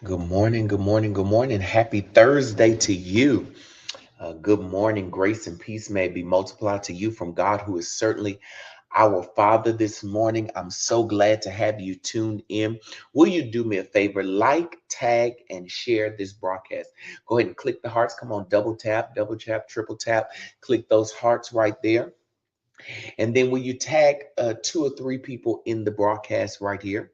Good morning, good morning, good morning. Happy Thursday to you. Good morning. Grace and peace may be multiplied to you from God, who is certainly our Father this morning. I'm so glad to have you tuned in. Will you do me a favor? Like, tag, and share this broadcast. Go ahead and click the hearts. Come on, double tap, triple tap. Click those hearts right there. And then will you tag two or three people in the broadcast right here?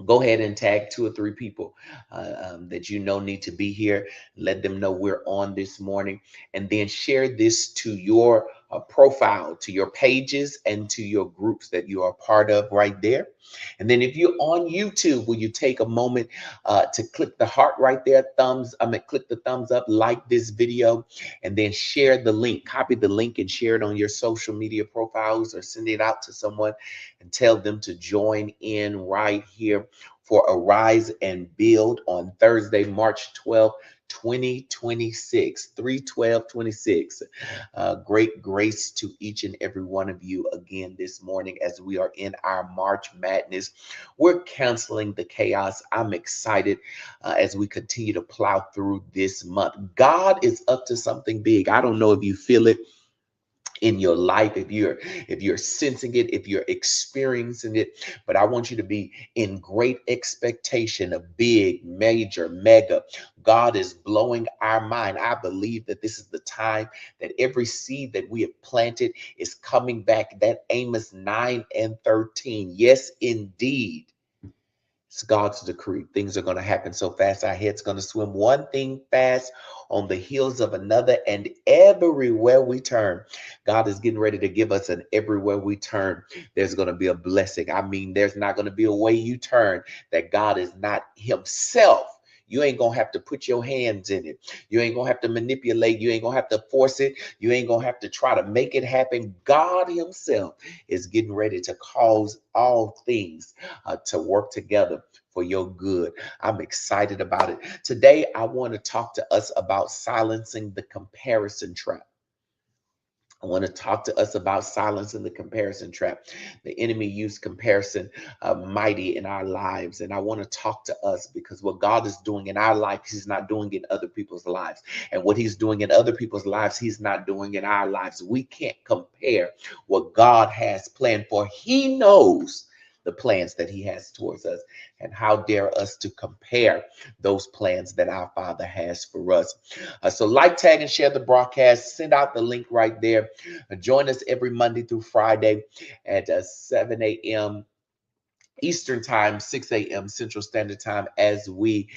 Go ahead and tag two or three people that you know need to be here. Let them know we're on this morning, and then share this to your profile, to your pages, and to your groups that you are part of right there. And then if you're on YouTube, will you take a moment to click the heart right there, click the thumbs up, like this video, and then share the link, copy the link and share it on your social media profiles, or send it out to someone and tell them to join in right here for Arise and Build on Thursday, March 12th, 2026, 3/12/26. Great grace to each and every one of you again this morning as we are in our March Madness. We're canceling the chaos. I'm excited as we continue to plow through this month. God is up to something big. I don't know if you feel it in your life, if you're sensing it, if you're experiencing it, but I want you to be in great expectation of big, major, mega. God is blowing our mind. I believe that this is the time that every seed that we have planted is coming back. That Amos 9:13, yes indeed, it's God's decree. Things are going to happen so fast. Our head's going to swim one thing fast on the heels of another. And everywhere we turn, God is getting ready to give us an everywhere we turn. There's going to be a blessing. I mean, there's not going to be a way you turn that God is not Himself. You ain't going to have to put your hands in it. You ain't going to have to manipulate. You ain't going to have to force it. You ain't going to have to try to make it happen. God Himself is getting ready to cause all things to work together for your good. I'm excited about it. Today, I want to talk to us about silencing the comparison trap. I want to talk to us about silencing the comparison trap. The enemy used comparison mighty in our lives. And I want to talk to us because what God is doing in our life, He's not doing in other people's lives. And what He's doing in other people's lives, He's not doing in our lives. We can't compare what God has planned, for He knows the plans that He has towards us. And how dare us to compare those plans that our Father has for us. So like, tag, and share the broadcast. Send out the link right there. Join us every Monday through Friday at 7 a.m. Eastern Time, 6 a.m. Central Standard Time, as we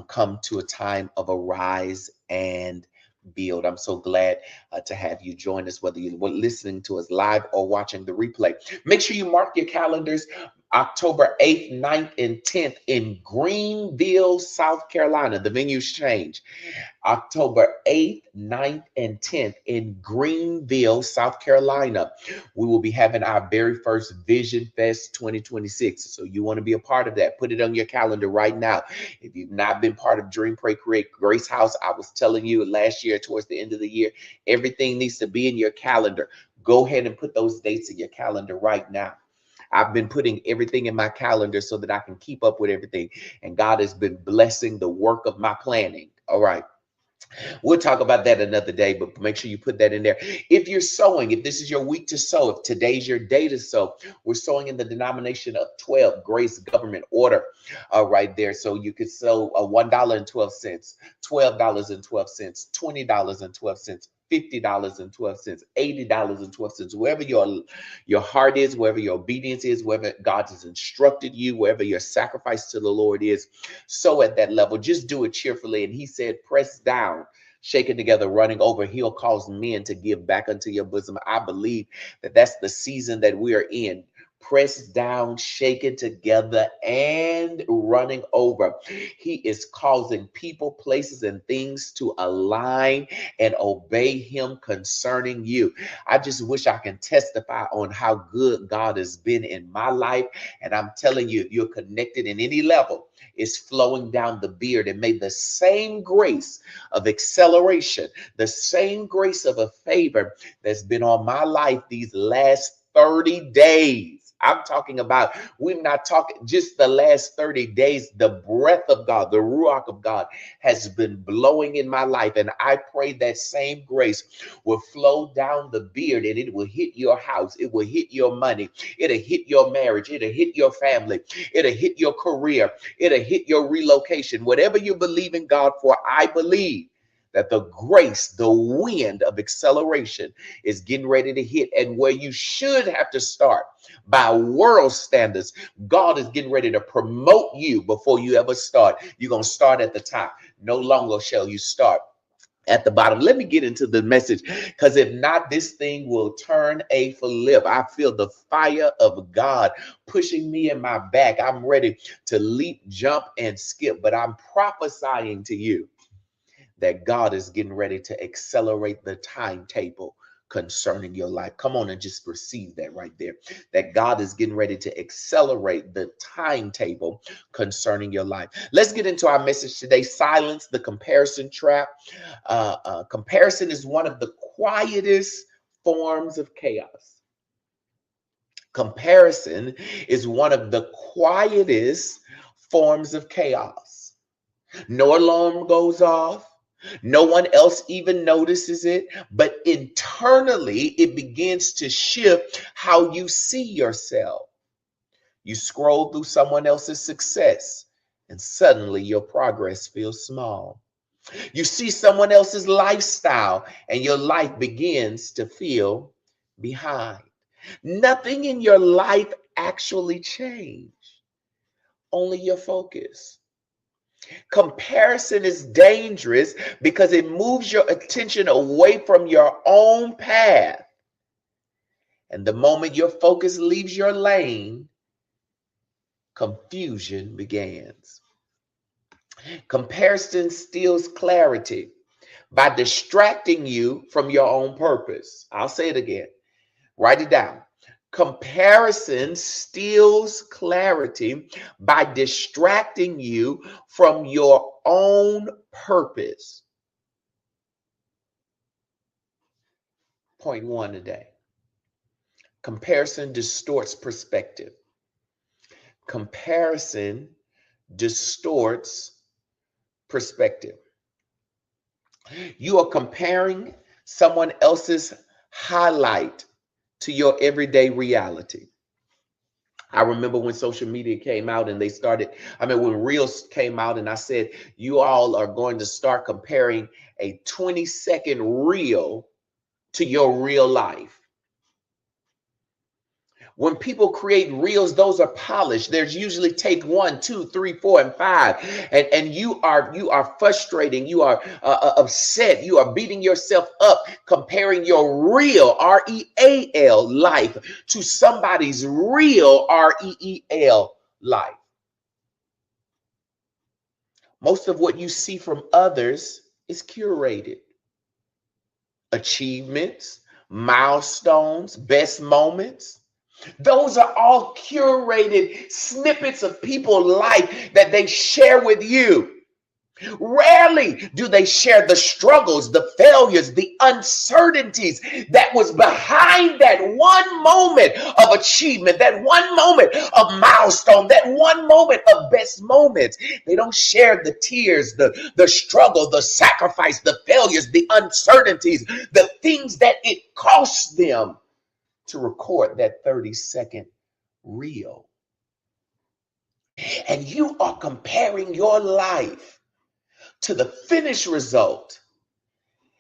come to a time of arise and build. I'm so glad to have you join us, whether you're listening to us live or watching the replay. Make sure you mark your calendars. October 8th, 9th, and 10th in Greenville, South Carolina. The venue's changed. October 8th, 9th, and 10th in Greenville, South Carolina. We will be having our very first Vision Fest 2026. So you want to be a part of that. Put it on your calendar right now. If you've not been part of Dream, Pray, Create Grace House, I was telling you last year towards the end of the year, everything needs to be in your calendar. Go ahead and put those dates in your calendar right now. I've been putting everything in my calendar so that I can keep up with everything. And God has been blessing the work of my planning. All right. We'll talk about that another day, but make sure you put that in there. If you're sowing, if this is your week to sow, if today's your day to sow, we're sowing in the denomination of 12, Grace Government Order, right there. So you could sow $1.12, $12.12, $20.12. $50.12, $80.12, wherever your heart is, wherever your obedience is, wherever God has instructed you, wherever your sacrifice to the Lord is. So at that level, just do it cheerfully. And He said, press down, shaken together, running over, He'll cause men to give back unto your bosom. I believe that that's the season that we are in. Pressed down, shaken together, and running over. He is causing people, places, and things to align and obey Him concerning you. I just wish I can testify on how good God has been in my life. And I'm telling you, if you're connected in any level, it's flowing down the beard. And may the same grace of acceleration, the same grace of a favor that's been on my life these last 30 days. I'm talking about, we're not talking just the last 30 days. The breath of God, the Ruach of God has been blowing in my life. And I pray that same grace will flow down the beard and it will hit your house. It will hit your money. It'll hit your marriage. It'll hit your family. It'll hit your career. It'll hit your relocation. Whatever you believe in God for, I believe that the grace, the wind of acceleration is getting ready to hit. And where you should have to start by world standards, God is getting ready to promote you before you ever start. You're going to start at the top. No longer shall you start at the bottom. Let me get into the message, because if not, this thing will turn a flip. I feel the fire of God pushing me in my back. I'm ready to leap, jump, and skip, but I'm prophesying to you that God is getting ready to accelerate the timetable concerning your life. Come on and just receive that right there. That God is getting ready to accelerate the timetable concerning your life. Let's get into our message today. Silence the comparison trap. Comparison is one of the quietest forms of chaos. Comparison is one of the quietest forms of chaos. No alarm goes off. No one else even notices it, but internally it begins to shift how you see yourself. You scroll through someone else's success, and suddenly your progress feels small. You see someone else's lifestyle, and your life begins to feel behind. Nothing in your life actually changed, only your focus. Comparison is dangerous because it moves your attention away from your own path. And the moment your focus leaves your lane, confusion begins. Comparison steals clarity by distracting you from your own purpose. I'll say it again. Write it down. Comparison steals clarity by distracting you from your own purpose. Point one today. Comparison distorts perspective. Comparison distorts perspective. You are comparing someone else's highlight to your everyday reality. I remember when social media came out and when Reels came out, and I said, you all are going to start comparing a 20-second reel to your real life. When people create reels, those are polished. There's usually take 1, 2, 3, 4, and 5. And you are frustrating. You are upset. You are beating yourself up, comparing your real, REAL life to somebody's real, REEL life. Most of what you see from others is curated. Achievements, milestones, best moments. Those are all curated snippets of people's life that they share with you. Rarely do they share the struggles, the failures, the uncertainties that was behind that one moment of achievement, that one moment of milestone, that one moment of best moments. They don't share the tears, the struggle, the sacrifice, the failures, the uncertainties, the things that it cost them to record that 30-second reel. And you are comparing your life to the finished result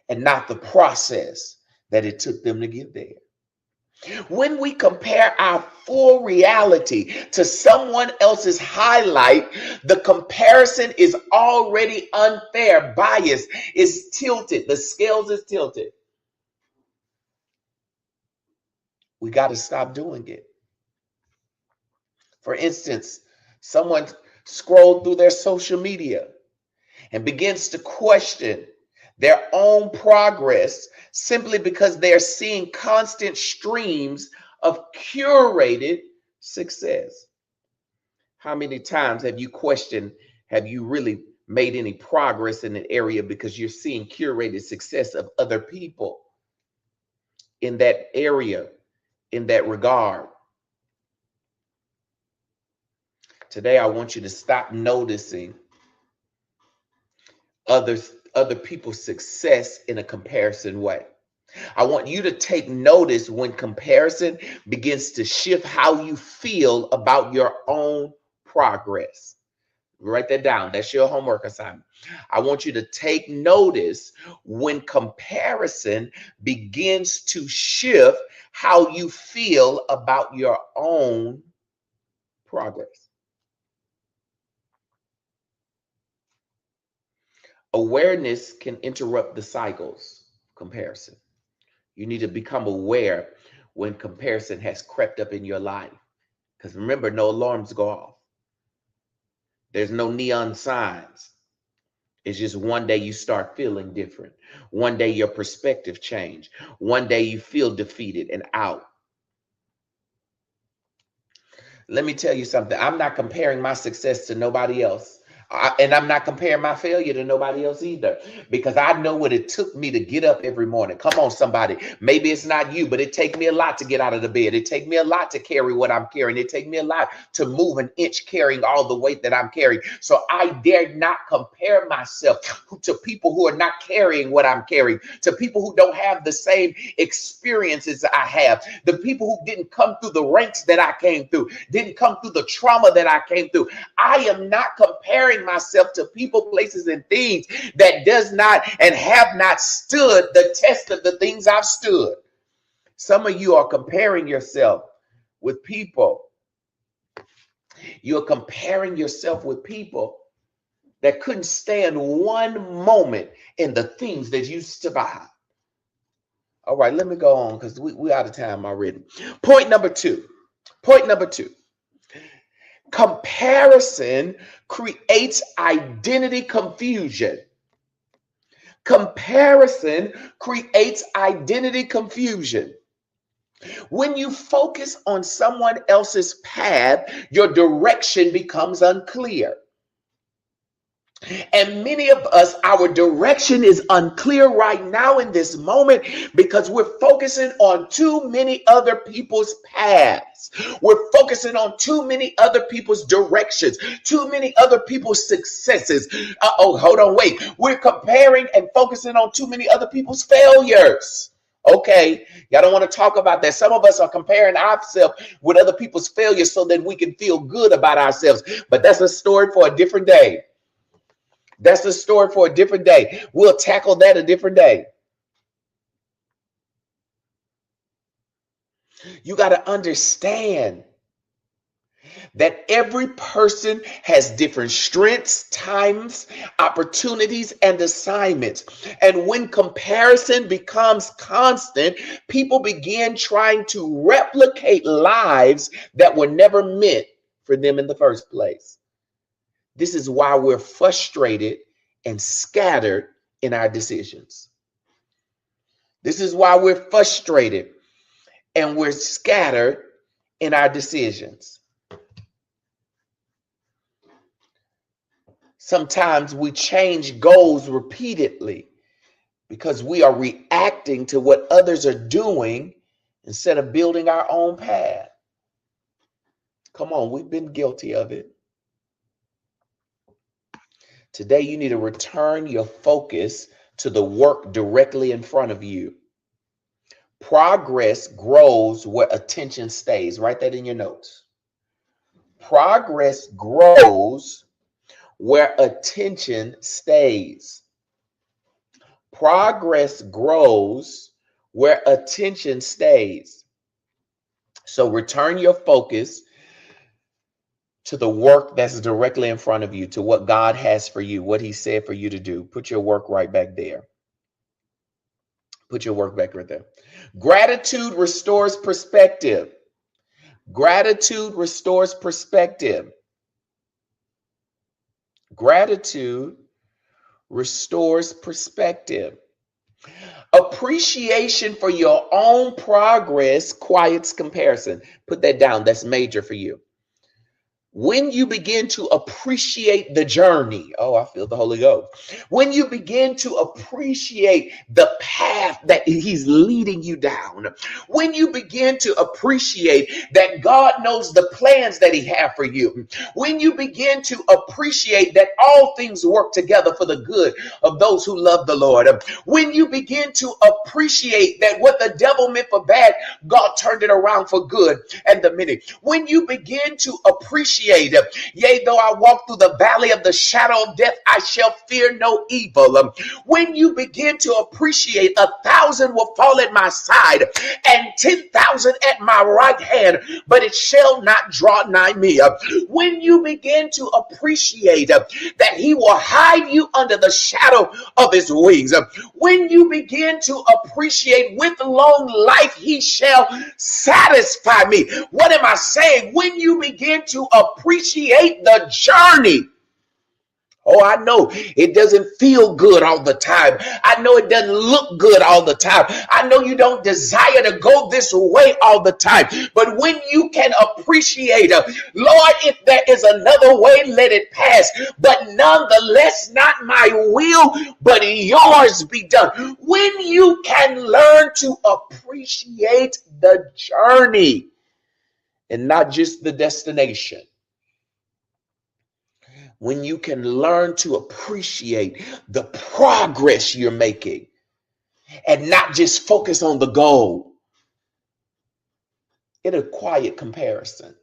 and not the process that it took them to get there. When we compare our full reality to someone else's highlight, the comparison is already unfair, biased, is tilted, the scales is tilted. We got to stop doing it. For instance, someone scrolled through their social media and begins to question their own progress simply because they're seeing constant streams of curated success. How many times have you questioned, have you really made any progress in an area because you're seeing curated success of other people in that area, in that regard? Today, I want you to stop noticing other people's success in a comparison way. I want you to take notice when comparison begins to shift how you feel about your own progress. Write that down. That's your homework assignment. I want you to take notice when comparison begins to shift how you feel about your own progress. Awareness can interrupt the cycles of comparison. You need to become aware when comparison has crept up in your life. Because remember, no alarms go off. There's no neon signs. It's just one day you start feeling different. One day your perspective change. One day you feel defeated and out. Let me tell you something. I'm not comparing my success to nobody else. And I'm not comparing my failure to nobody else either, because I know what it took me to get up every morning. Come on, somebody. Maybe it's not you, but it takes me a lot to get out of the bed. It takes me a lot to carry what I'm carrying. It takes me a lot to move an inch carrying all the weight that I'm carrying. So I dare not compare myself to people who are not carrying what I'm carrying, to people who don't have the same experiences I have, the people who didn't come through the ranks that I came through, didn't come through the trauma that I came through. I am not comparing myself to people, places, and things that does not and have not stood the test of the things I've stood. Some of you are comparing yourself with people. You're comparing yourself with people that couldn't stand one moment in the things that you survived. All right, let me go on because we're out of time already. Point number two. Comparison creates identity confusion. Comparison creates identity confusion. When you focus on someone else's path, your direction becomes unclear. And many of us, our direction is unclear right now in this moment because we're focusing on too many other people's paths. We're focusing on too many other people's directions, too many other people's successes. Hold on, wait. We're comparing and focusing on too many other people's failures. Okay, y'all don't want to talk about that. Some of us are comparing ourselves with other people's failures so that we can feel good about ourselves. But that's a story for a different day. That's a story for a different day. We'll tackle that a different day. You got to understand that every person has different strengths, times, opportunities, and assignments. And when comparison becomes constant, people begin trying to replicate lives that were never meant for them in the first place. This is why we're frustrated and scattered in our decisions. This is why we're frustrated and we're scattered in our decisions. Sometimes we change goals repeatedly because we are reacting to what others are doing instead of building our own path. Come on, we've been guilty of it. Today, you need to return your focus to the work directly in front of you. Progress grows where attention stays. Write that in your notes. Progress grows where attention stays. Progress grows where attention stays. So return your focus to the work that's directly in front of you, to what God has for you, what he said for you to do. Put your work right back there. Put your work back right there. Gratitude restores perspective. Gratitude restores perspective. Gratitude restores perspective. Appreciation for your own progress quiets comparison. Put that down. That's major for you. When you begin to appreciate the journey, oh, I feel the Holy Ghost. When you begin to appreciate the path that He's leading you down, when you begin to appreciate that God knows the plans that He has for you, when you begin to appreciate that all things work together for the good of those who love the Lord, when you begin to appreciate that what the devil meant for bad, God turned it around for good, and the minute when you begin to appreciate, yea, though I walk through the valley of the shadow of death, I shall fear no evil. When you begin to appreciate, 1,000 will fall at my side and 10,000 at my right hand, but it shall not draw nigh me. When you begin to appreciate that He will hide you under the shadow of His wings, when you begin to appreciate with long life He shall satisfy me. What am I saying? When you begin to appreciate the journey. Oh, I know it doesn't feel good all the time. I know it doesn't look good all the time. I know you don't desire to go this way all the time. But when you can appreciate, Lord, if there is another way, let it pass. But nonetheless, not my will, but yours be done. When you can learn to appreciate the journey and not just the destination. When you can learn to appreciate the progress you're making and not just focus on the goal. It'll quiet comparison.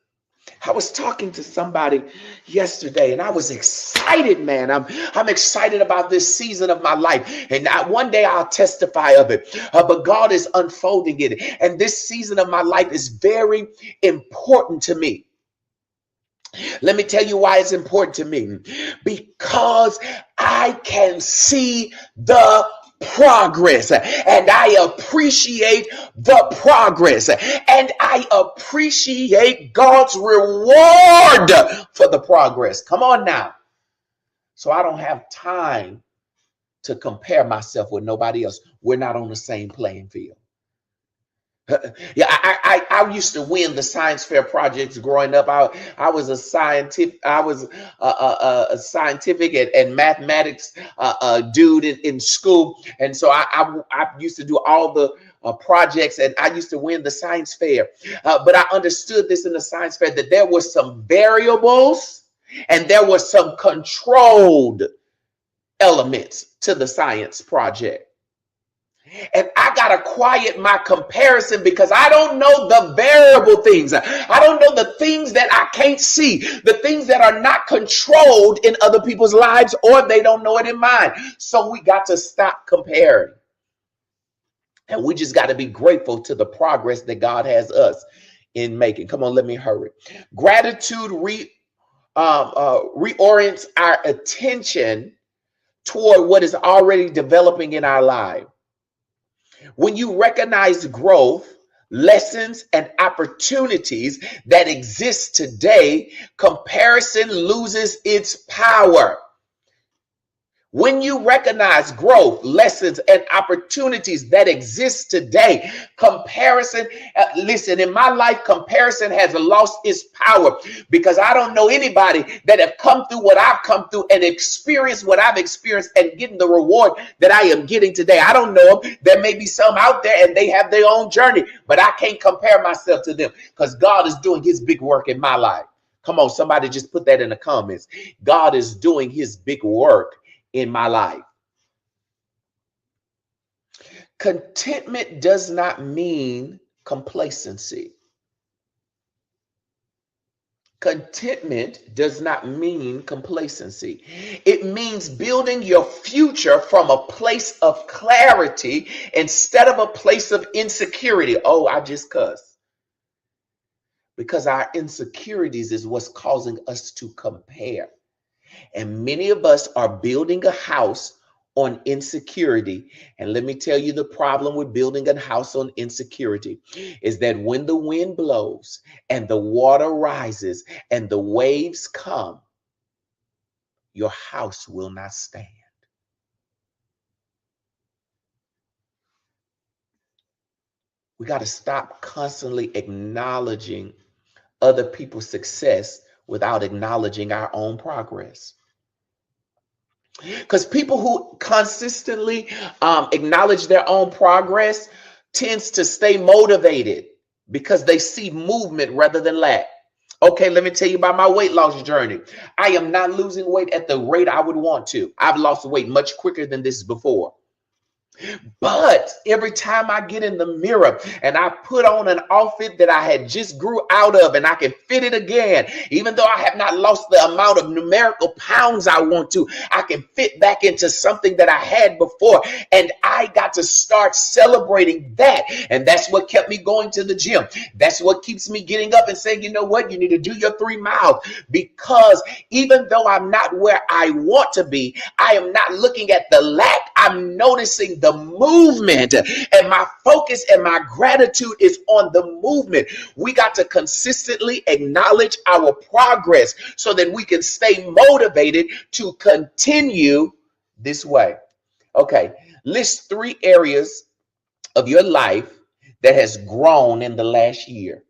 I was talking to somebody yesterday and I was excited, man. I'm excited about this season of my life. And one day I'll testify of it. But God is unfolding it. And this season of my life is very important to me. Let me tell you why it's important to me. Because I can see the progress and I appreciate the progress and I appreciate God's reward for the progress. Come on now. So I don't have time to compare myself with nobody else. We're not on the same playing field. Yeah, I used to win the science fair projects growing up. I was a scientific a scientific and mathematics dude in school, and so I used to do all the projects, and I used to win the science fair. But I understood this in the science fair that there were some variables and there were some controlled elements to the science project. And I got to quiet my comparison because I don't know the variable things. I don't know the things that I can't see, the things that are not controlled in other people's lives, or they don't know it in mine. So we got to stop comparing. And we just got to be grateful to the progress that God has us in making. Come on, let me hurry. Gratitude reorients our attention toward what is already developing in our life. When you recognize growth, lessons, and opportunities that exist today, comparison loses its power. When you recognize growth, lessons, and opportunities that exist today, comparison, listen, in my life, comparison has lost its power because I don't know anybody that have come through what I've come through and experienced what I've experienced and getting the reward that I am getting today. I don't know them. There may be some out there and they have their own journey, but I can't compare myself to them because God is doing His big work in my life. Come on, somebody just put that in the comments. God is doing His big work in my life. Contentment does not mean complacency. Contentment does not mean complacency. It means building your future from a place of clarity instead of a place of insecurity. Oh, I just cussed. Because our insecurities is what's causing us to compare. And many of us are building a house on insecurity. And let me tell you, the problem with building a house on insecurity is that when the wind blows and the water rises and the waves come, your house will not stand. We got to stop constantly acknowledging other people's success without acknowledging our own progress. Because people who consistently acknowledge their own progress tends to stay motivated because they see movement rather than lack. Okay, let me tell you about my weight loss journey. I am not losing weight at the rate I would want to. I've lost weight much quicker than this before. But every time I get in the mirror and I put on an outfit that I had just grew out of and I can fit it again, even though I have not lost the amount of numerical pounds I want to, I can fit back into something that I had before. And I got to start celebrating that. And that's what kept me going to the gym. That's what keeps me getting up and saying, you know what, you need to do your 3 miles. Because even though I'm not where I want to be, I am not looking at the lack. I'm noticing the movement, and my focus and my gratitude is on the movement. We got to consistently acknowledge our progress so that we can stay motivated to continue this way. Okay, list 3 areas of your life that has grown in the last year.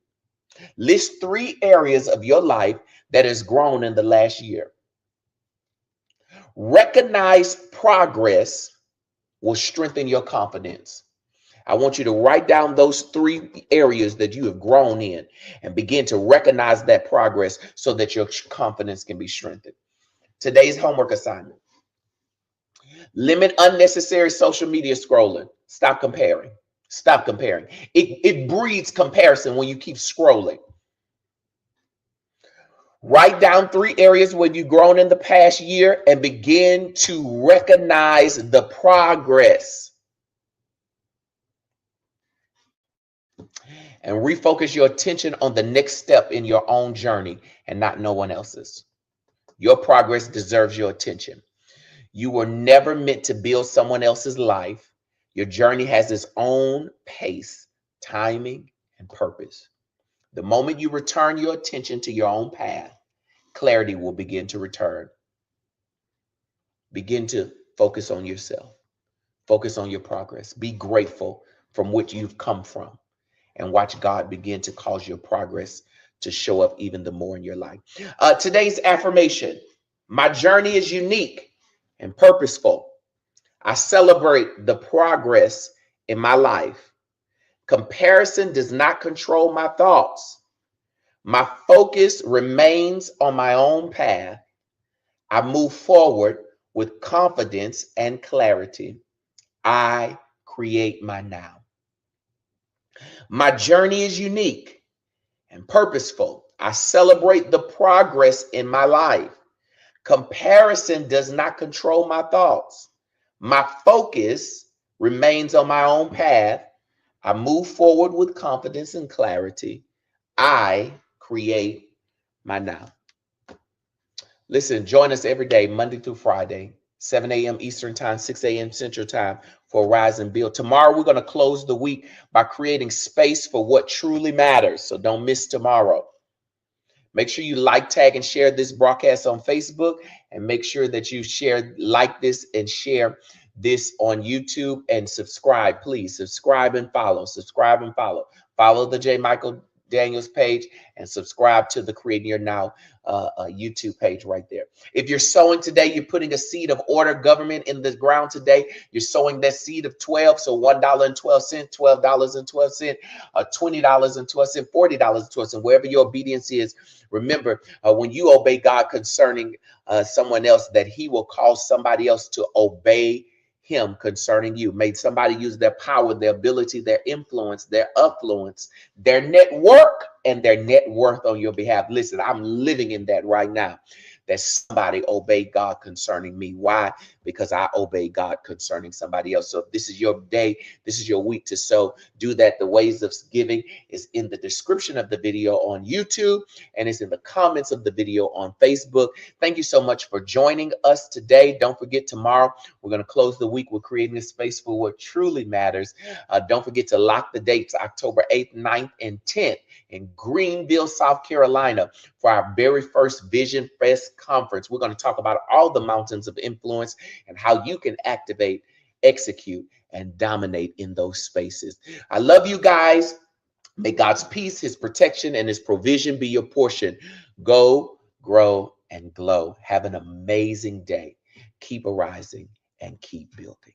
List 3 areas of your life that has grown in the last year. Recognize progress will strengthen your confidence. I want you to write down those 3 areas that you have grown in and begin to recognize that progress so that your confidence can be strengthened. Today's homework assignment: limit unnecessary social media scrolling. Stop comparing. Stop comparing. It breeds comparison when you keep scrolling. Write down 3 areas where you've grown in the past year and begin to recognize the progress. And refocus your attention on the next step in your own journey and not no one else's. Your progress deserves your attention. You were never meant to build someone else's life. Your journey has its own pace, timing, and purpose. The moment you return your attention to your own path, clarity will begin to return. Begin to focus on yourself. Focus on your progress. Be grateful from which you've come from, and watch God begin to cause your progress to show up even the more in your life. Today's affirmation: my journey is unique and purposeful. I celebrate the progress in my life. Comparison does not control my thoughts. My focus remains on my own path. I move forward with confidence and clarity. I create my now. My journey is unique and purposeful. I celebrate the progress in my life. Comparison does not control my thoughts. My focus remains on my own path. I move forward with confidence and clarity. I create my now. Listen, join us every day, Monday through Friday, 7 a.m. Eastern Time, 6 a.m. Central Time for Rise and Build. Tomorrow, we're going to close the week by creating space for what truly matters. So don't miss tomorrow. Make sure you like, tag, and share this broadcast on Facebook, and make sure that you like this and share this on YouTube, and subscribe. Please subscribe and follow. Subscribe and follow. Follow the J. Michael Daniels page and subscribe to the Creating Your Now YouTube page right there. If you're sowing today, you're putting a seed of order government in the ground today. You're sowing that seed of 12, so $1.12, $12.12, $20.12, $40.12, wherever your obedience is. Remember, when you obey God concerning someone else, that He will cause somebody else to obey Him concerning you. May somebody use their power, their ability, their influence, their affluence, their network, and their net worth on your behalf. Listen, I'm living in that right now, that somebody obey God concerning me. Why? Because I obey God concerning somebody else. So if this is your day, this is your week to sow, do that. The ways of giving is in the description of the video on YouTube, and it's in the comments of the video on Facebook. Thank you so much for joining us today. Don't forget, tomorrow we're going to close the week with creating a space for what truly matters. Don't forget to lock the dates, October 8th, 9th, and 10th in Greenville, South Carolina, for our very first Vision Fest conference. We're going to talk about all the mountains of influence and how you can activate, execute, and dominate in those spaces. I love you guys. May God's peace, His protection, and His provision be your portion. Go grow, and glow. Have an amazing day. Keep arising and keep building.